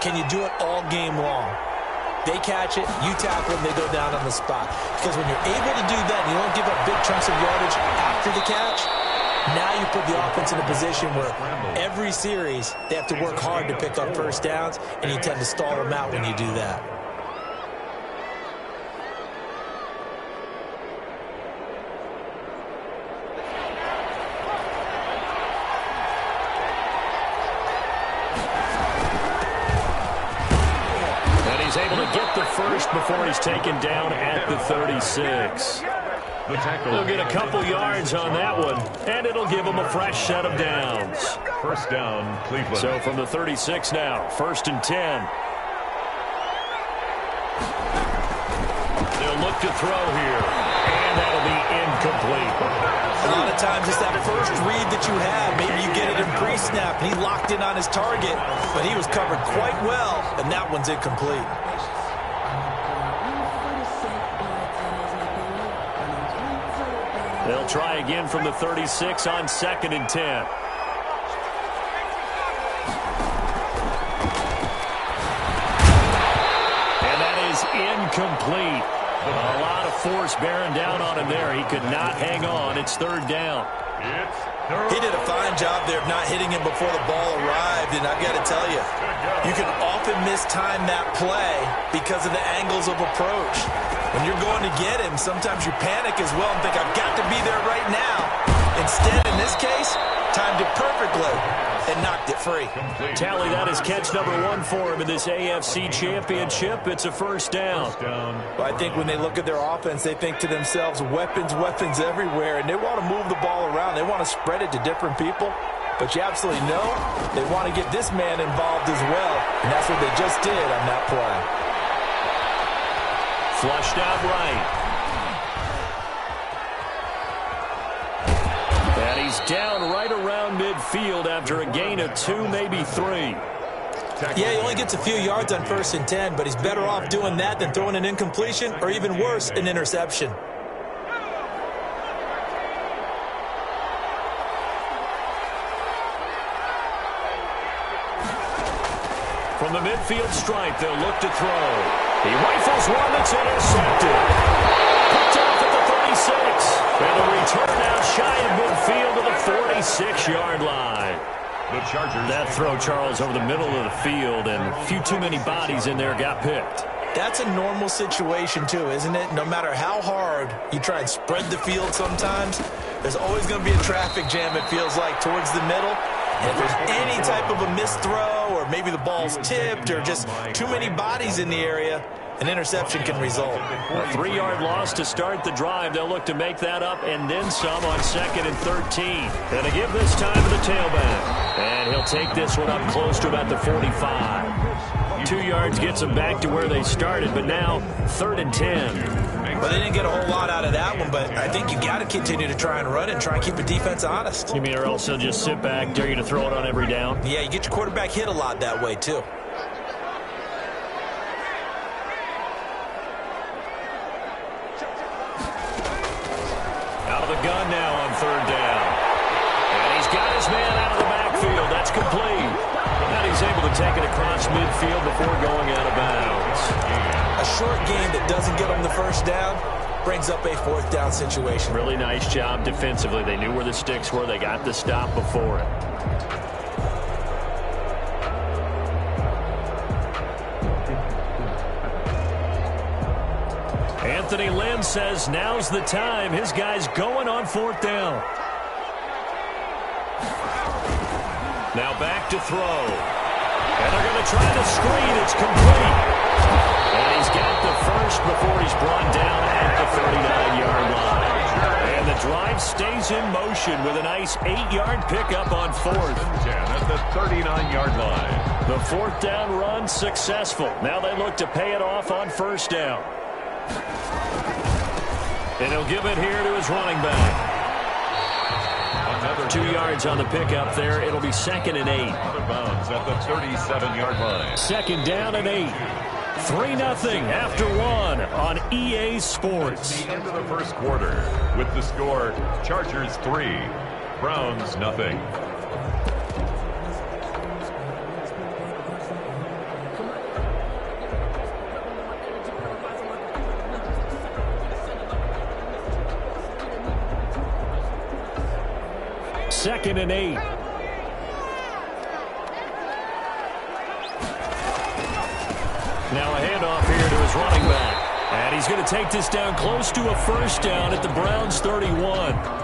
can you do it all game long? They catch it, you tackle them, they go down on the spot. Because when you're able to do that and you don't give up big chunks of yardage after the catch, now you put the offense in a position where every series they have to work hard to pick up first downs, and you tend to stall them out when you do that. He's able to get the first before he's taken down at the 36. He'll get a couple yards on that one, and it'll give him a fresh set of downs. First down, Cleveland. So from the 36 now, 1st and 10. They'll look to throw here, and that'll be incomplete. A lot of times it's that first read that you have. Maybe you get it in pre-snap, and he locked in on his target, but he was covered quite well, and that one's incomplete. They'll try again from the 36 on 2nd and 10. And that is incomplete. A lot of force bearing down on him there. He could not hang on. It's 3rd down. He did a fine job there of not hitting him before the ball arrived, and I've got to tell you, you can often mistime that play because of the angles of approach. When you're going to get him, sometimes you panic as well and think, I've got to be there right now. Instead, in this case, timed it perfectly and knocked it free. Tally, that is catch number 1 for him in this AFC Championship. It's a first down. Well, I think when they look at their offense, they think to themselves, weapons, weapons everywhere, and they want to move the ball around. They want to spread it to different people. But you absolutely know they want to get this man involved as well, and that's what they just did on that play. Flushed out right. And he's down right around midfield after a gain of 2, maybe 3. Yeah, he only gets a few yards on 1st and 10, but he's better off doing that than throwing an incompletion or even worse, an interception. From the midfield stripe, they'll look to throw. He rifles one that's intercepted. Picked off at the 36. And a return out shy of midfield to the 46-yard line. The Chargers. That throw, Charles, over the middle of the field, and a few too many bodies in there got picked. That's a normal situation, too, isn't it? No matter how hard you try and spread the field sometimes, there's always going to be a traffic jam, it feels like, towards the middle. And if there's any type of a missed throw, or maybe the ball's tipped, or just too many bodies in the area, an interception can result. A 3-yard loss to start the drive. They'll look to make that up and then some on 2nd and 13. And to give this time to the tailback. And he'll take this one up close to about the 45. 2 yards gets them back to where they started, but now 3rd and 10. Well, they didn't get a whole lot out of that one, but I think you got to continue to try and run and try and keep the defense honest. You mean or else they'll just sit back, dare you to throw it on every down? Yeah, you get your quarterback hit a lot that way, too. Out of the gun now on 3rd down. And he's got his man out of the backfield. That's complete. And he's able to take it across midfield before going out of bounds. A short game that doesn't get them the first down brings up a 4th down situation. Really nice job defensively. They knew where the sticks were. They got the stop before it. Anthony Lynn says now's the time. His guy's going on 4th down. Now back to throw. And they're going to try the screen. It's complete. And he's got the first before he's brought down at the 39-yard line. And the drive stays in motion with a nice 8-yard pickup on 4th. At the 39-yard line. The 4th down run successful. Now they look to pay it off on 1st down. And he'll give it here to his running back. 2 yards on the pickup there. It'll be 2nd and 8. Out of bounds at the 37-yard line. 2nd down and 8. 3-0 after 1 on EA Sports. The end of the first quarter with the score Chargers 3, Browns 0. 2nd and 8. Now a handoff here to his running back. And he's going to take this down close to a first down at the Browns' 31.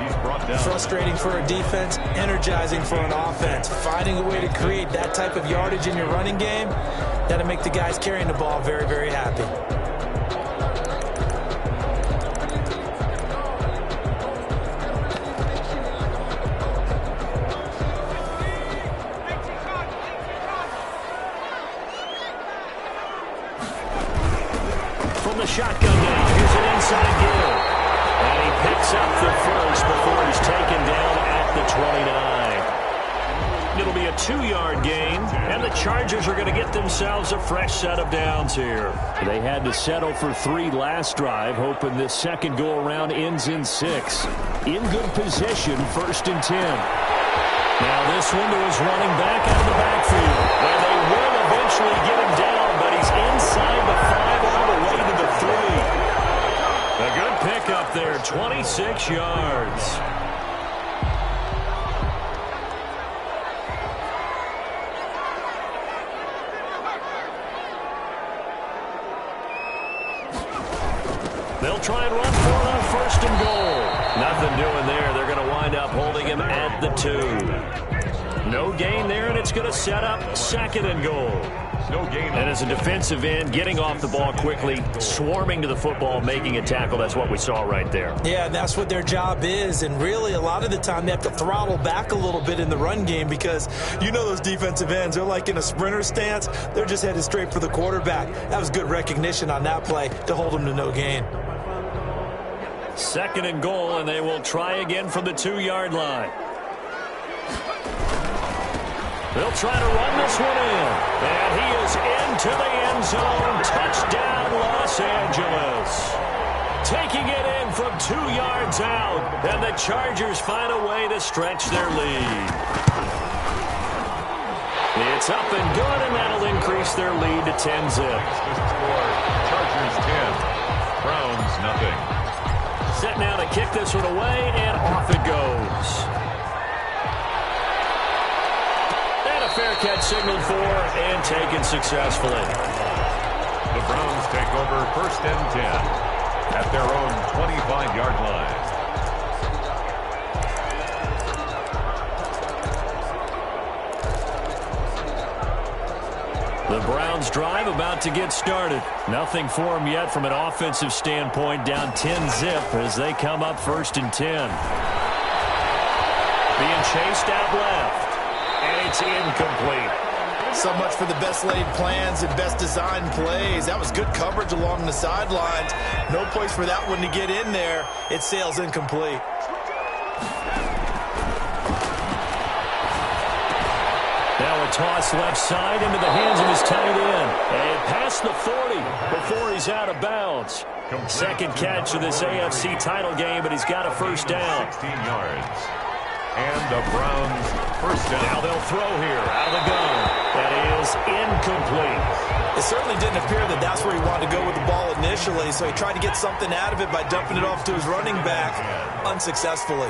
He's brought down. Frustrating for a defense, energizing for an offense. Finding a way to create that type of yardage in your running game, that'll make the guys carrying the ball very, very happy. Shotgun down. Here's an inside give. And he picks up the first before he's taken down at the 29. It'll be a 2-yard gain, and the Chargers are going to get themselves a fresh set of downs here. They had to settle for 3 last drive, hoping this second go-around ends in 6. In good position, 1st and 10. Now this one to his running back out of the backfield. Where they will eventually get him down, but he's inside the 5 all the way to the 3. A good pickup there, 26 yards. They'll try and run for it on 1st and goal. Nothing doing there. They're going to wind up holding him at the 2. No gain there, and it's going to set up 2nd and goal. No gain. And as a defensive end, getting off the ball quickly, swarming to the football, making a tackle, that's what we saw right there. Yeah, and that's what their job is. And really, a lot of the time, they have to throttle back a little bit in the run game because you know those defensive ends, they're like in a sprinter stance. They're just headed straight for the quarterback. That was good recognition on that play to hold them to no gain. 2nd and goal, and they will try again from the 2-yard line. They'll try to run this one in. And he is into the end zone. Touchdown, Los Angeles. Taking it in from 2 yards out. And the Chargers find a way to stretch their lead. It's up and good, and that'll increase their lead to 10-zip. Chargers 10. Browns nothing. Set now to kick this one away, and off it goes. Fair catch signaled for and taken successfully. The Browns take over 1st and 10 at their own 25-yard line. The Browns drive about to get started. Nothing for them yet from an offensive standpoint, down 10-zip as they come up 1st and 10. Being chased out left. And it's incomplete. So much for the best laid plans and best designed plays. That was good coverage along the sidelines. No place for that one to get in there. It sails incomplete. Now a toss left side into the hands of his tight end. And past the 40 before he's out of bounds. Second catch of this AFC title game, but he's got a 1st down. 16 yards. And the Browns 1st down. Now they'll throw here out of the gun. That is incomplete. It certainly didn't appear that that's where he wanted to go with the ball initially, so he tried to get something out of it by dumping it off to his running back unsuccessfully.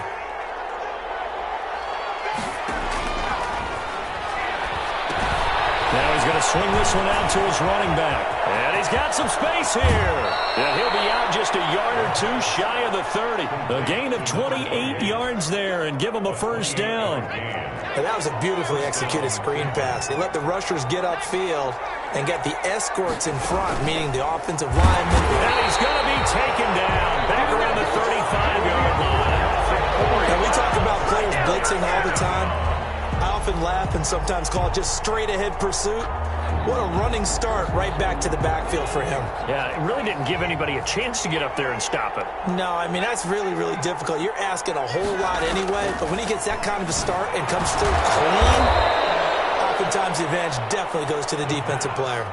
Now he's going to swing this one out to his running back. And he's got some space here. Yeah, he'll be out just a yard or 2 shy of the 30. A gain of 28 yards there and give him a 1st down. And that was a beautifully executed screen pass. He let the rushers get upfield and get the escorts in front, meaning the offensive linemen. And he's going to be taken down back around the 35-yard line. And we talk about players blitzing all the time. I often laugh and sometimes call it just straight-ahead pursuit. What a running start right back to the backfield for him. Yeah, it really didn't give anybody a chance to get up there and stop him. No, I mean, that's really, really difficult. You're asking a whole lot anyway, but when he gets that kind of a start and comes through clean, oftentimes the advantage definitely goes to the defensive player.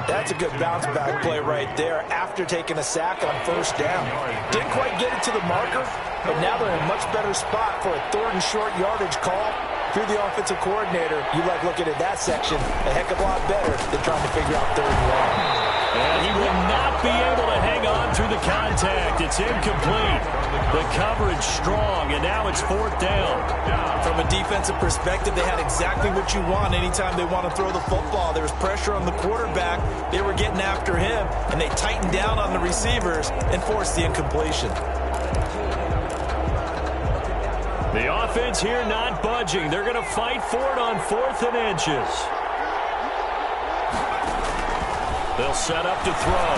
That's a good bounce-back play right there after taking a sack on 1st down. Didn't quite get it to the marker, but now they're in a much better spot for a 3rd and short yardage call. If you're the offensive coordinator, you like looking at that section a heck of a lot better than trying to figure out 3rd and long. And he will not be able to hang on through the contact. It's incomplete. The coverage strong, and now it's 4th down. From a defensive perspective, they had exactly what you want anytime they want to throw the football. There was pressure on the quarterback. They were getting after him, and they tightened down on the receivers and forced the incompletion. The offense here not budging. They're going to fight for it on 4th and inches. They'll set up to throw.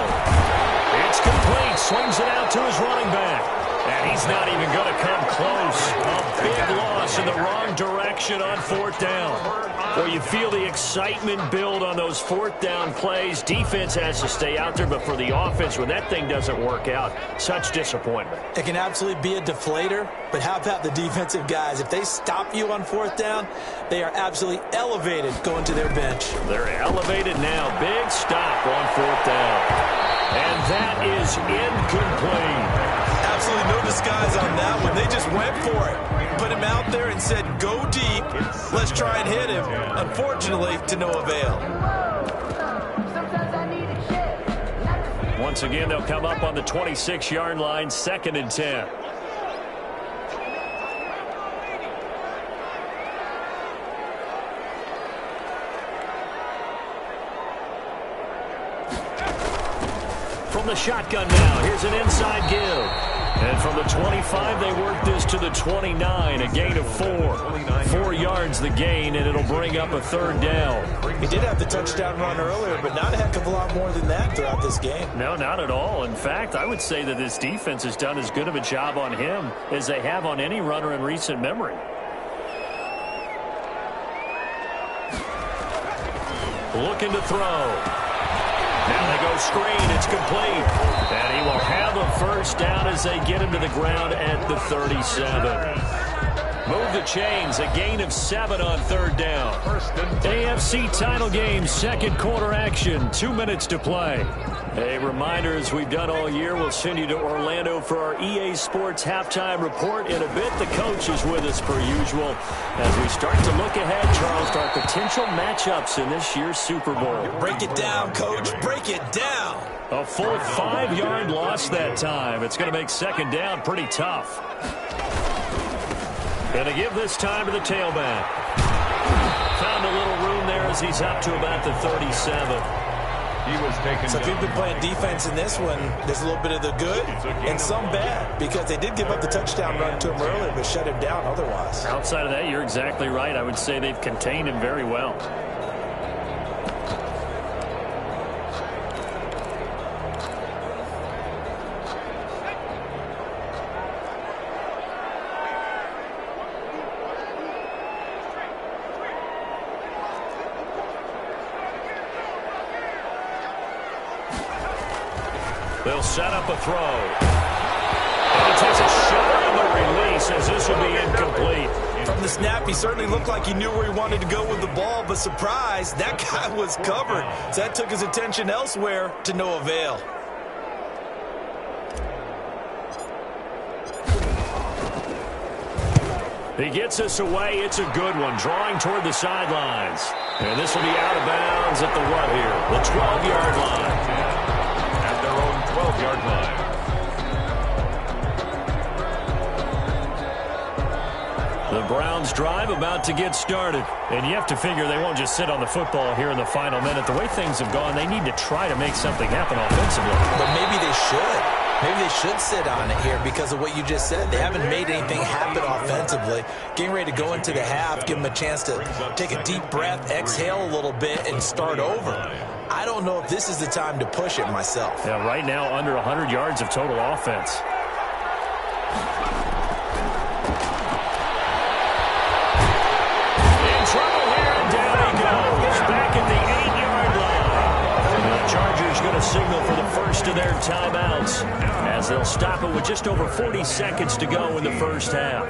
It's complete. Swings it out to his running back. And he's not even going to come close. A big loss in the wrong direction on 4th down. Well, you feel the excitement build on those 4th down plays. Defense has to stay out there, but for the offense, when that thing doesn't work out, such disappointment. It can absolutely be a deflator, but how about the defensive guys? If they stop you on 4th down, they are absolutely elevated going to their bench. They're elevated now. Big stop on 4th down. And that is incomplete. Absolutely no disguise on that one. They just went for it. Put him out there and said, go deep. Let's try and hit him. Unfortunately, to no avail. Once again, they'll come up on the 26-yard line, 2nd and 10. From the shotgun now, here's an inside give. And from the 25, they work this to the 29, a gain of 4. 4 yards the gain, and it'll bring up a 3rd down. He did have the touchdown run earlier, but not a heck of a lot more than that throughout this game. No, not at all. In fact, I would say that this defense has done as good of a job on him as they have on any runner in recent memory. Looking to throw. Now they go screen. It's complete. And he will have a 1st down as they get him to the ground at the 37. Move the chains. A gain of 7 on 3rd down. AFC title game, 2nd quarter action. 2 minutes to play. A reminder, as we've done all year, we'll send you to Orlando for our EA Sports halftime report. In a bit, the coach is with us per usual as we start to look ahead, Charles, to our potential matchups in this year's Super Bowl. Break it down, Coach. Break it down. A full 5-yard loss that time. It's going to make 2nd down pretty tough. Going to give this time to the tailback. Found a little room there as he's up to about the 37. So if you've been playing defense in this one, there's a little bit of the good and some bad, because they did give up the touchdown run to him earlier, but shut him down otherwise. Outside of that, you're exactly right. I would say they've contained him very well. They'll set up a throw. And he takes a shot on the release as this will be incomplete. From the snap, he certainly looked like he knew where he wanted to go with the ball, but surprise, that guy was covered. So that took his attention elsewhere to no avail. He gets us away. It's a good one, drawing toward the sidelines. And this will be out of bounds at the what here? The 12-yard line. 12-yard line. The Browns drive about to get started. And you have to figure they won't just sit on the football here in the final minute. The way things have gone, they need to try to make something happen offensively. But maybe they should. Maybe they should sit on it here because of what you just said. They haven't made anything happen offensively. Getting ready to go into the half, give them a chance to take a deep breath, exhale a little bit, and start over. I don't know if this is the time to push it myself. Yeah, right now under 100 yards of total offense. In trouble here, and down he goes. Back at the 8-yard line. And the Chargers going to signal for the first of their timeouts as they'll stop it with just over 40 seconds to go in the first half.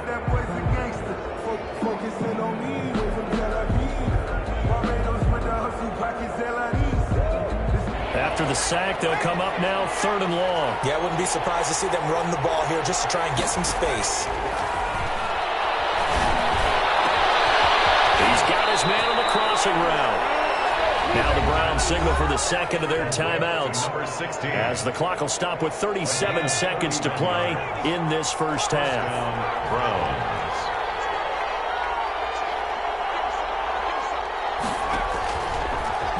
After the sack, they'll come up now 3rd and long. Yeah, I wouldn't be surprised to see them run the ball here just to try and get some space. He's got his man on the crossing route. Now the Browns signal for the second of their timeouts, as the clock will stop with 37 seconds to play in this first half. Browns.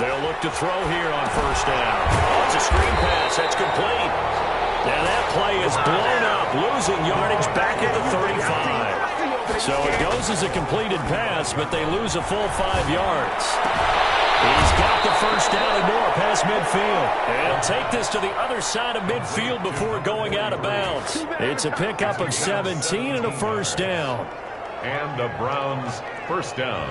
They'll look to throw here on first down. Oh, it's a screen pass. That's complete. Now that play is blown up, losing yardage back at the 35. So it goes as a completed pass, but they lose a full 5 yards. He's got the first down and more past midfield. And he'll take this to the other side of midfield before going out of bounds. It's a pickup of 17 and a first down. And the Browns first down.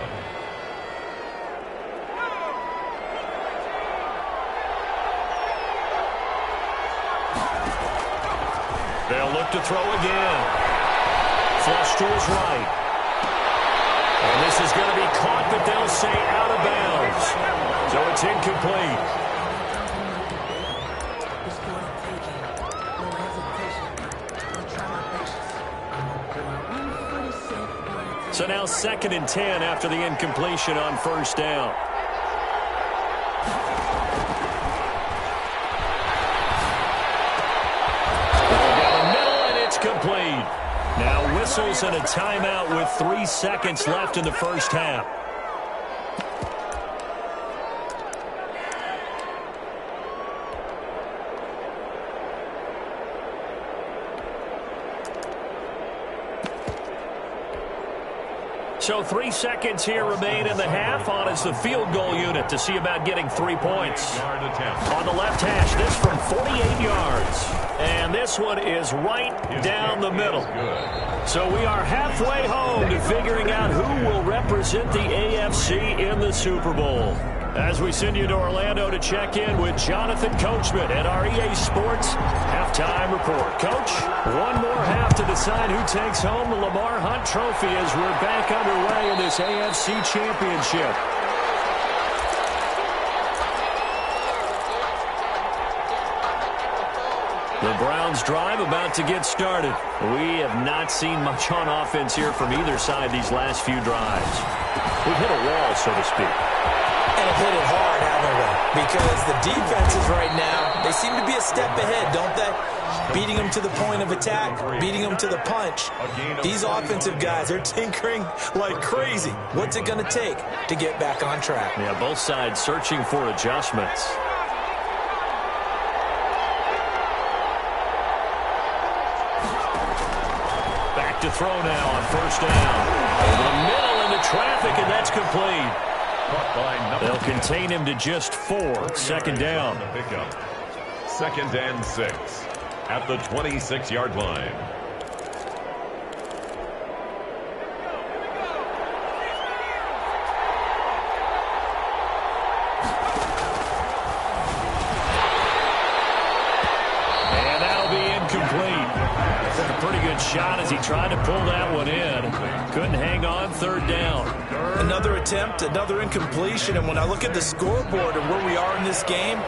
They'll look to throw again. Flush to his right. And this is going to be caught, but they'll say out of bounds. So it's incomplete. So now 2nd and 10 after the incompletion on first down. Complete. Now whistles and a timeout with 3 seconds left in the first half. So 3 seconds here remain in the half. On is the field goal unit to see about getting 3 points. On the left hash, this from 48 yards. And this one is right down the middle. So we are halfway home to figuring out who will represent the AFC in the Super Bowl. As we send you to Orlando to check in with Jonathan Coachman at our EA Sports Halftime Report. Coach, one more half to decide who takes home the Lamar Hunt Trophy as we're back underway in this AFC Championship. The Browns drive about to get started. We have not seen much on offense here from either side these last few drives. We've hit a wall, so to speak. And have hit it hard, haven't we? Because the defenses right now, they seem to be a step ahead, don't they? Beating them to the point of attack, beating them to the punch. These offensive guys are tinkering like crazy. What's it going to take to get back on track? Yeah, both sides searching for adjustments. To throw now on first down. Over the middle into traffic, and that's complete. They'll contain him to just 4. 2nd down. 2nd and 6 at the 26-yard line. And that'll be incomplete. A pretty good shot as he tried to pull that one in. Couldn't hang on. 3rd down. Another attempt, another incompletion, and when I look at the scoreboard and where we are in this game,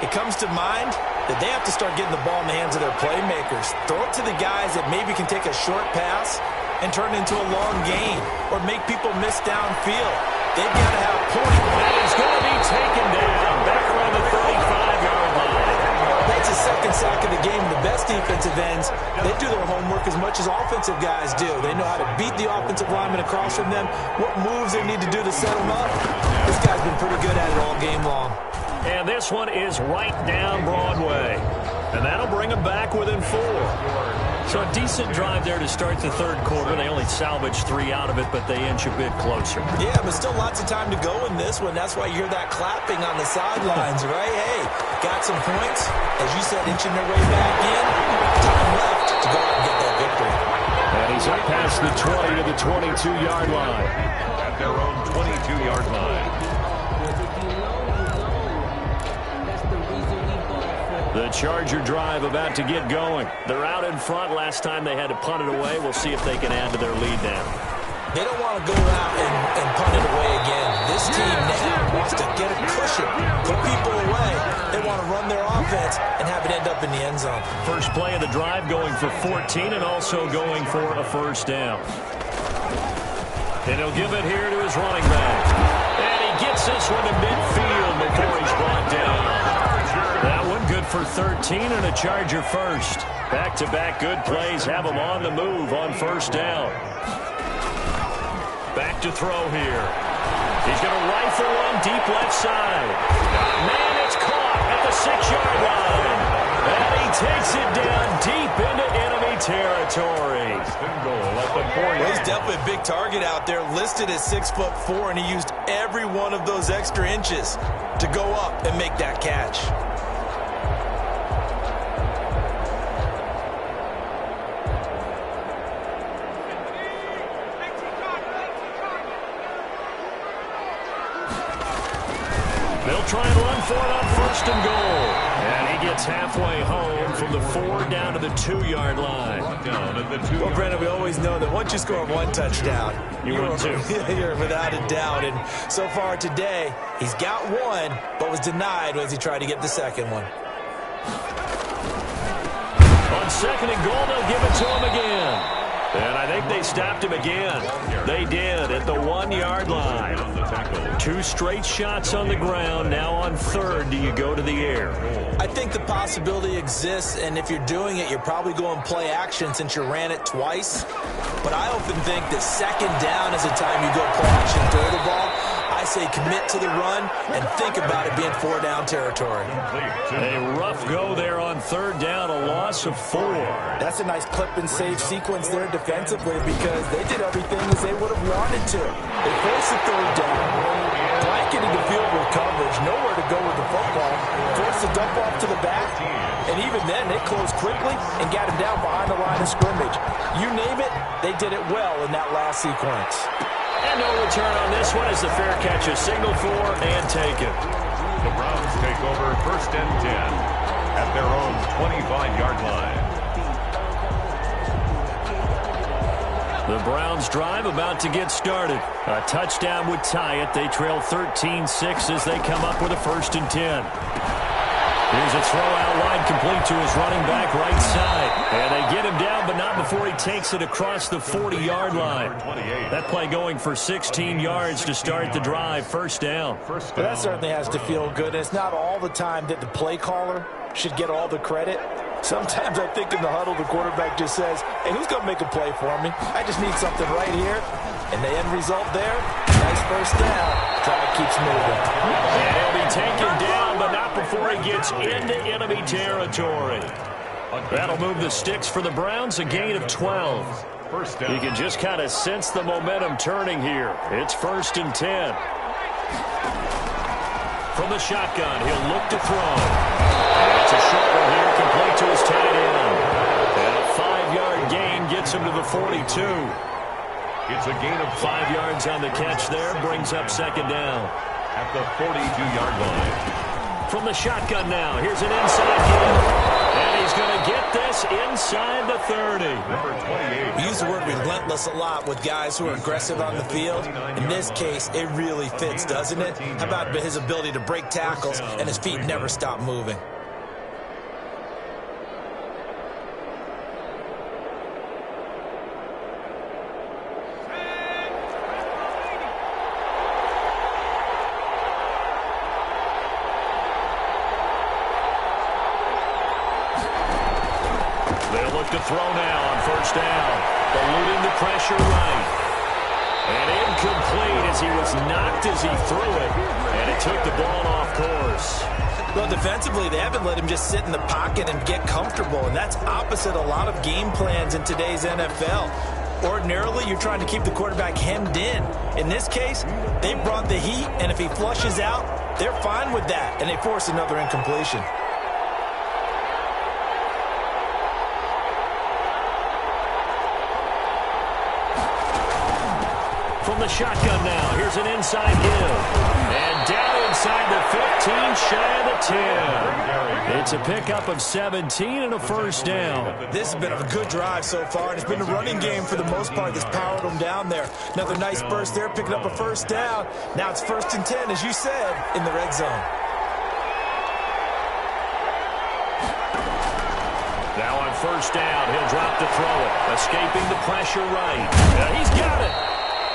it comes to mind that they have to start getting the ball in the hands of their playmakers. Throw it to the guys that maybe can take a short pass and turn it into a long gain or make people miss downfield. They've got to have a point. That is going to be taken down back around the 35-yard line. That's his 2nd sack of the game. The best defensive ends, they do their homework as much as offensive guys do. They know how to beat the offensive lineman across from them, what moves they need to do to set them up. This guy's been pretty good at it all game long. And this one is right down Broadway. And that'll bring them back within 4. So a decent drive there to start the 3rd quarter. They only salvaged 3 out of it, but they inch a bit closer. Yeah, but still lots of time to go in this one. That's why you hear that clapping on the sidelines, right? Hey, got some points. As you said, inching their way back in. Time left to go out and get that victory. And he's up past the 20 to the 22-yard line. At their own 22-yard line. The Charger drive about to get going. They're out in front. Last time they had to punt it away. We'll see if they can add to their lead now. They don't want to go out and punt it away again. This team now wants to get a cushion, put people away. They want to run their offense and have it end up in the end zone. First play of the drive going for 14 and also going for a first down. And he'll give it here to his running back. And he gets Gets this one to midfield before he's brought down. That one good for 13 and a Charger first. Back-to-back good plays have him on the move on first down. Back to throw here. He's going to rifle one deep left side. Man, it's caught at the 6-yard line. And he takes it down deep into enemy territory. Well, he's definitely a big target out there, listed at 6'4", and he used every one of those extra inches to go up and make that catch. They'll try and run for it on first and goal. And he gets halfway home from the 4 down to the 2-yard line. Well, Brandon, we always know that once you score one touchdown, you're without a doubt. And so far today, he's got one, but was denied as he tried to get the second one. On second and goal, they'll give it to him again. And I think they stopped him again. They did at the 1-yard line. 2 straight shots on the ground. Now on third, do you go to the air? I think the possibility exists, and if you're doing it, you're probably going play action since you ran it twice. But I often think that second down is the time you go play action, throw the ball. I say commit to the run and think about it being 4-down territory. A rough go there on third down, a loss of 4. That's a nice clip and save sequence there defensively because they did everything as they would have wanted to. They forced the third down, blanketing the field with coverage, nowhere to go with the football, forced the dump off to the back, and even then they closed quickly and got him down behind the line of scrimmage. You name it, they did it well in that last sequence. And no return on this one as the fair catch is signaled for and taken. The Browns take over first and 10 at their own 25-yard line. The Browns drive about to get started. A touchdown would tie it. They trail 13-6 as they come up with a first and 10. Here's a throw out wide, complete to his running back right side. And they get him down, but not before he takes it across the 40-yard line. That play going for 16 yards to start the drive, first down. Well, that certainly has to feel good. It's not all the time that the play caller should get all the credit. Sometimes I think in the huddle, the quarterback just says, hey, who's going to make a play for me? I just need something right here. And the end result there, nice first down. Drive keeps moving. And he'll be taken down, but not before he gets into enemy territory. That'll move the sticks for the Browns, a gain of 12. First down. You can just kind of sense the momentum turning here. It's first and 10. From the shotgun, he'll look to throw. And it's a short one here, complete to his tight end. And a 5-yard gain gets him to the 42. It's a gain of 5 yards on the catch there, brings up second down. At the 42-yard line. From the shotgun now, here's an inside give. And he's going to get this inside the 30. Number 28. We use the word relentless a lot with guys who are aggressive on the field. In this case, it really fits, doesn't it? How about his ability to break tackles and his feet never stop moving? To throw now on first down. Eluding the pressure right. And incomplete as he was knocked as he threw it. And it took the ball off course. Well, defensively, they haven't let him just sit in the pocket and get comfortable. And that's opposite a lot of game plans in today's NFL. Ordinarily, you're trying to keep the quarterback hemmed in. In this case, they brought the heat, and if he flushes out, they're fine with that. And they force another incompletion. From the shotgun now, here's an inside give. And down inside the 15, shy of the 10. It's a pickup of 17 and a first down. This has been a good drive so far, and it's been a running game for the most part that's powered them down there. Another nice burst there, picking up a first down. Now it's first and 10, as you said, in the red zone. Now on first down, he'll drop to throw it. Escaping the pressure right. He's got it.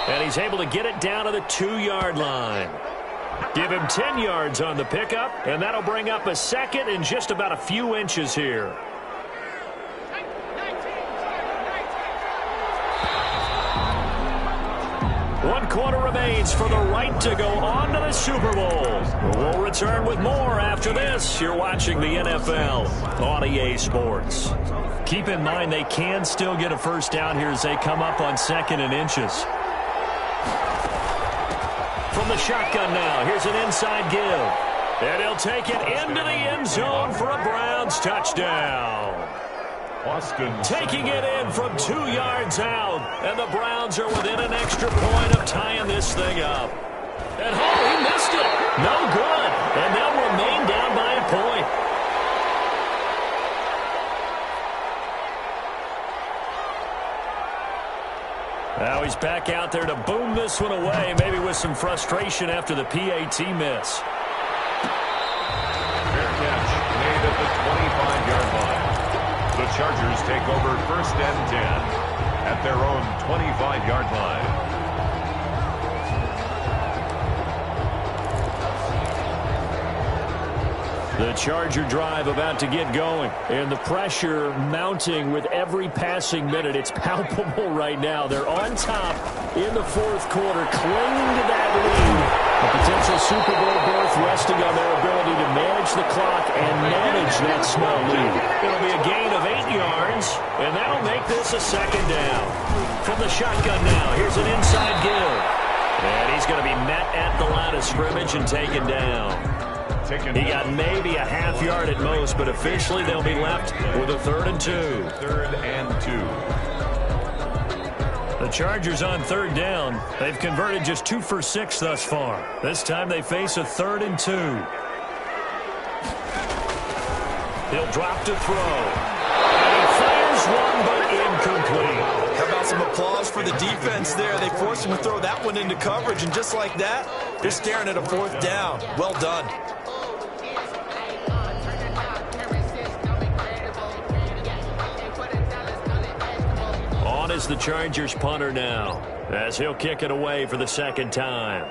And he's able to get it down to the 2-yard line. Give him 10 yards on the pickup, and that'll bring up a second and just about a few inches here. One quarter remains for the right to go on to the Super Bowl. We'll return with more after this. You're watching the NFL on EA Sports. Keep in mind they can still get a first down here as they come up on 2nd and inches. From the shotgun now, here's an inside give. And he'll take it into the end zone for a Browns touchdown. Taking it in from 2 yards out, and the Browns are within an extra point of tying this thing up. And he missed it. No good. And they'll remain down by a point. Now he's back out there to boom this one away, maybe with some frustration after the PAT miss. Fair catch made at the 25-yard line. The Chargers take over 1st and 10 at their own 25-yard line. The Charger drive about to get going, and the pressure mounting with every passing minute. It's palpable right now. They're on top in the 4th quarter, clinging to that lead. A potential Super Bowl berth resting on their ability to manage the clock and manage that small lead. It'll be a gain of 8 yards, and that'll make this a 2nd down. From the shotgun now, here's an inside give. And he's going to be met at the line of scrimmage and taken down. He got maybe a half yard at most, but officially they'll be left with a 3rd and 2. 3rd and 2. The Chargers on 3rd down. They've converted just 2 for 6 thus far. This time they face a 3rd and 2. He'll drop to throw. And he fires one, but incomplete. How about some applause for the defense there? They forced him to throw that one into coverage, and just like that, they're staring at a 4th down. Well done. On is the Chargers punter now, as he'll kick it away for the 2nd time.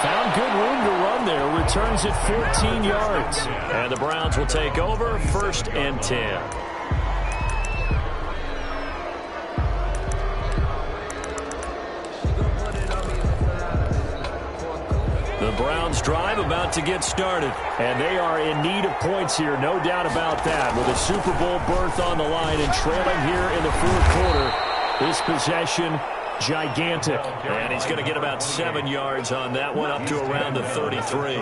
Found good room to run there, returns it 14 yards. And the Browns will take over 1st and 10. The Browns drive about to get started, and they are in need of points here, no doubt about that. With a Super Bowl berth on the line and trailing here in the 4th quarter, this possession gigantic. And he's going to get about 7 yards on that one, up to around the 33.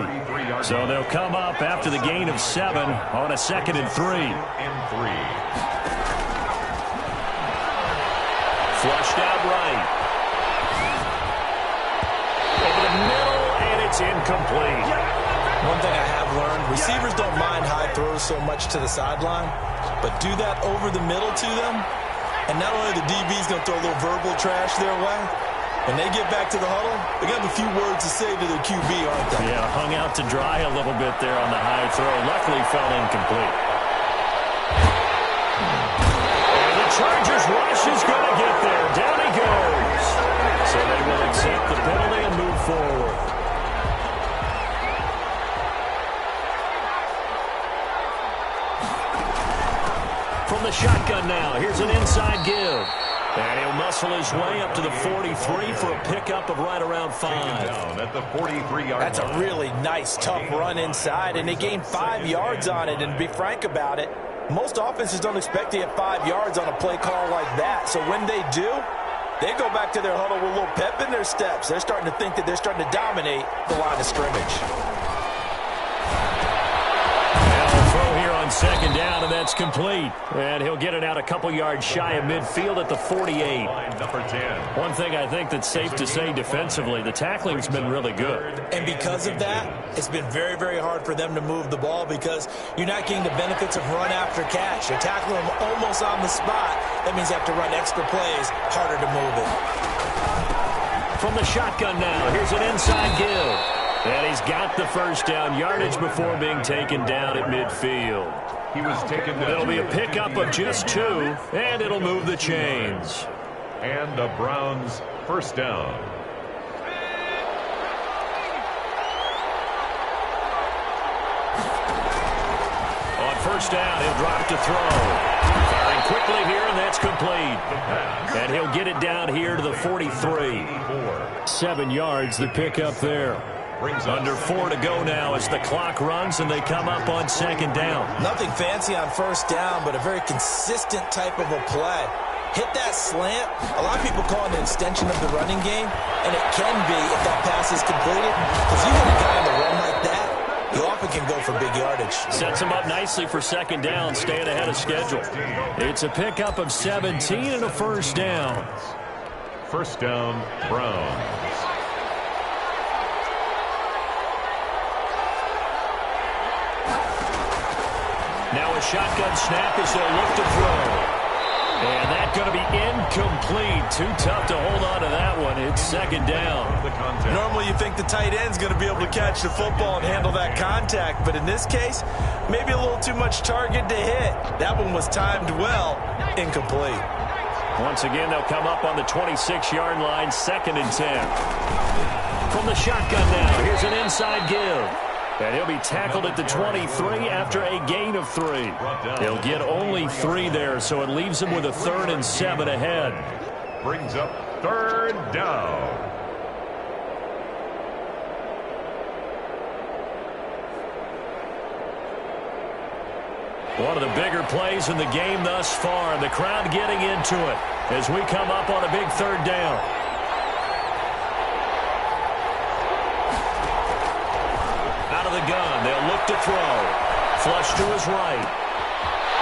So they'll come up after the gain of 7 on a 2nd and 3. Flushed out right. Over the middle. It's incomplete. One thing I have learned, receivers don't mind high throws so much to the sideline, but do that over the middle to them, and not only the DB's going to throw a little verbal trash their way, when they get back to the huddle, they got a few words to say to their QB, aren't they? Yeah, hung out to dry a little bit there on the high throw. Luckily fell incomplete. And the Chargers rush is going to get there. Down he goes. So they will accept the penalty and move forward. From the shotgun now, here's an inside give. And he'll muscle his way up to the 43 for a pickup of right around 5. Down at the 43-yard That's a really nice, tough run inside, and they gained 5 yards on it. And to be frank about it, most offenses don't expect to get 5 yards on a play call like that. So when they do, they go back to their huddle with a little pep in their steps. They're starting to think that they're starting to dominate the line of scrimmage. On 2nd down, and that's complete. And he'll get it out a couple yards shy of midfield at the 48. Number 10. One thing I think that's safe to say defensively, the tackling's been really good. And because of that, it's been very, very hard for them to move the ball because you're not getting the benefits of run after catch. You're tackling them almost on the spot. That means you have to run extra plays, harder to move it. From the shotgun now, here's an inside give. And he's got the first down, yardage before being taken down at midfield. He was taken down. It'll be a pickup of just 2, and it'll move the chains. And the Browns first down. On first down, he'll drop to throw. Firing quickly here, and that's complete. And he'll get it down here to the 43. 7 yards, the pickup there. Under 4 to go now as the clock runs and they come up on second down. Nothing fancy on first down, but a very consistent type of a play. Hit that slant. A lot of people call it an extension of the running game, and it can be if that pass is completed. If you hit a guy on the run like that, you often can go for big yardage. Sets him up nicely for second down, staying ahead of schedule. It's a pickup of 17 and a first down. First down, Browns. Now a shotgun snap as they'll look to throw. And that's going to be incomplete. Too tough to hold on to that one. It's second down. Normally you think the tight end's going to be able to catch the football and handle that contact, but in this case, maybe a little too much target to hit. That one was timed well. Incomplete. Once again, they'll come up on the 26-yard line, 2nd and 10. From the shotgun now, here's an inside give. And he'll be tackled at the 23 after a gain of 3. He'll get only 3 there, so it leaves him with a 3rd and 7 ahead. Brings up 3rd down. One of the bigger plays in the game thus far, and the crowd getting into it as we come up on a big 3rd down. Out of the gun, they'll look to throw. Flush to his right.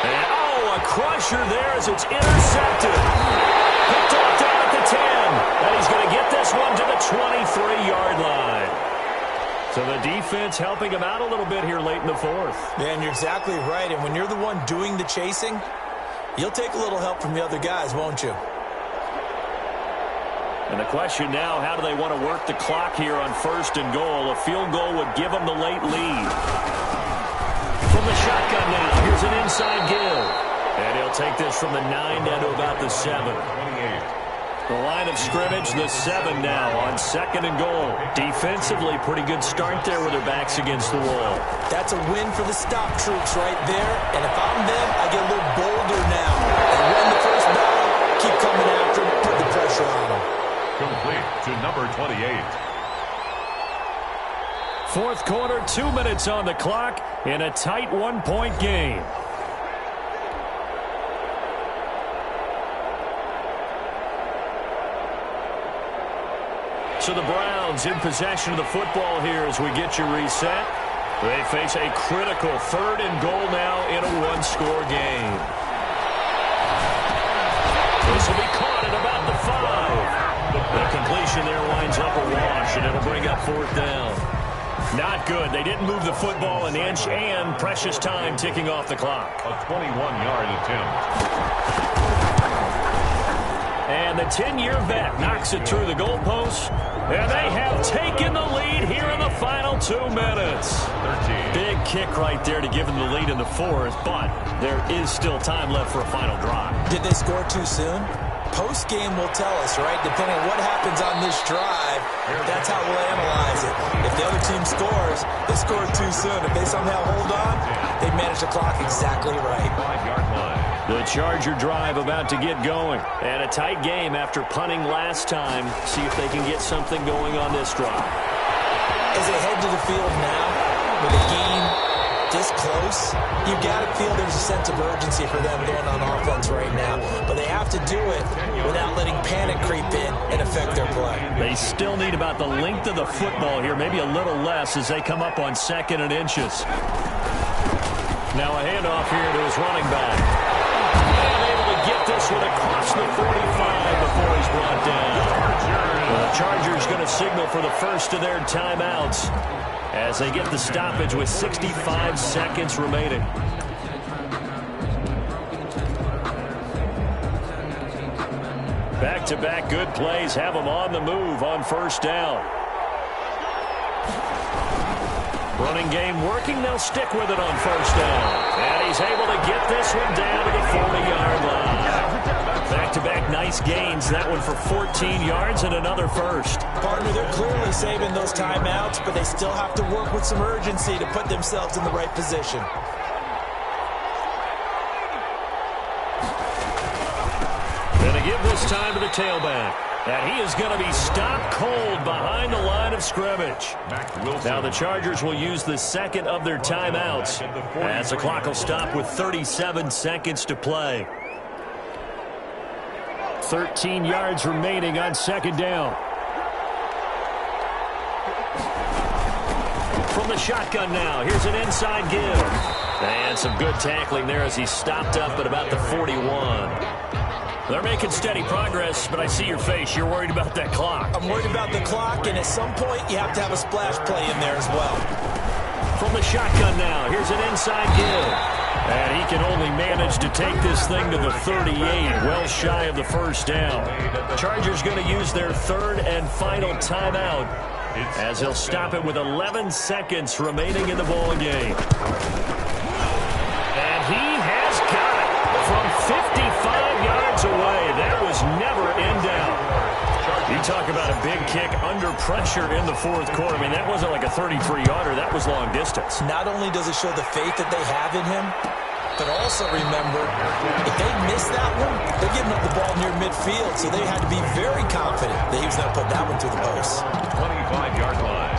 And, a crusher there as it's intercepted. Picked off down at the 10. And he's going to get this one to the 23-yard line. So the defense helping him out a little bit here late in the 4th. Man, you're exactly right. And when you're the one doing the chasing, you'll take a little help from the other guys, won't you? And the question now, how do they want to work the clock here on 1st and goal? A field goal would give them the late lead. From the shotgun now, here's an inside give. And he'll take this from the 9 down to about the 7. The line of scrimmage, the 7 now on 2nd and goal. Defensively, pretty good start there with their backs against the wall. That's a win for the stop troops right there. And if I'm them, I get a little bolder now. They won the first battle, keep coming after them, put the pressure on them. Complete to number 28. 4th quarter, 2 minutes on the clock in a tight 1-point game. So the Browns in possession of the football here as we get you reset. They face a critical 3rd and goal now in a 1-score game. This will be caught at about the 5. The completion there winds up a wash, and it'll bring up 4th down. Not good. They didn't move the football an inch, and precious time ticking off the clock. A 21-yard attempt. And the 10-year vet knocks it through the goalpost. And they have taken the lead here in the final 2 minutes. 13. Big kick right there to give them the lead in the 4th, but there is still time left for a final drive. Did they score too soon? Post-game will tell us, right? Depending on what happens on this drive, that's how we'll analyze it. If the other team scores, they scored too soon. If they somehow hold on, they manage the clock exactly right. 5-yard line. The Charger drive about to get going. And a tight game after punting last time. See if they can get something going on this drive. As they head to the field now, with a game this close, you've got to feel there's a sense of urgency for them going on offense right now. But they have to do it without letting panic creep in and affect their play. They still need about the length of the football here, maybe a little less as they come up on 2nd and inches. Now a handoff here to his running back. And able to get this one across the 45 before he's brought down. Well, the Chargers going to signal for the first of their timeouts as they get the stoppage with 65 seconds remaining. Back-to-back good plays have them on the move on 1st down. Running game working. They'll stick with it on first down. And he's able to get this one down to the 40-yard line. Back-to-back nice gains. That one for 14 yards and another first. Partner, they're clearly saving those timeouts, but they still have to work with some urgency to put themselves in the right position. Going to give this time to the tailback. And he is going to be stopped cold behind the line of scrimmage. Now the Chargers will use the second of their timeouts as the clock will stop with 37 seconds to play. 13 yards remaining on second down. From the shotgun now, here's an inside give. And some good tackling there as he stopped up at about the 41. They're making steady progress, but I see your face. You're worried about that clock. I'm worried about the clock, and at some point, you have to have a splash play in there as well. From the shotgun now, here's an inside give. And he can only manage to take this thing to the 38, well shy of the first down. Chargers going to use their third and final timeout as he'll stop it with 11 seconds remaining in the ball game. And he has got it from 55 yards away. That was never in doubt. You talk about a big kick under pressure in the fourth quarter. I mean, that wasn't like a 33-yarder. That was long distance. Not only does it show the faith that they have in him, but also remember, if they miss that one, they're giving up the ball near midfield, so they had to be very confident that he was going to put that one through the post. 25-yard line.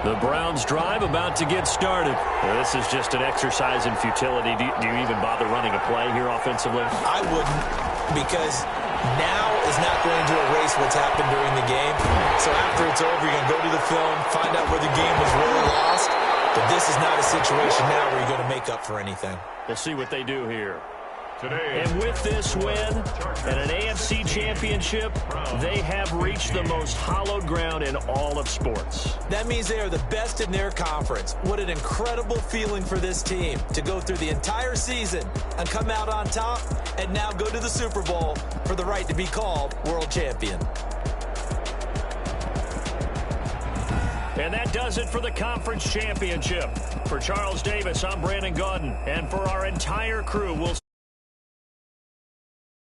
The Browns drive about to get started. Well, this is just an exercise in futility. Do you even bother running a play here offensively? I wouldn't, because now is not going to erase what's happened during the game. So after it's over, you're going to go to the film, find out where the game was really lost. But this is not a situation now where you're going to make up for anything. We'll see what they do here. Today, And with this win and an AFC championship, they have reached the most hallowed ground in all of sports. That means they are the best in their conference. What an incredible feeling for this team to go through the entire season and come out on top and now go to the Super Bowl for the right to be called world champion. And that does it for the conference championship. For Charles Davis, I'm Brandon Gaudin. And for our entire crew, we'll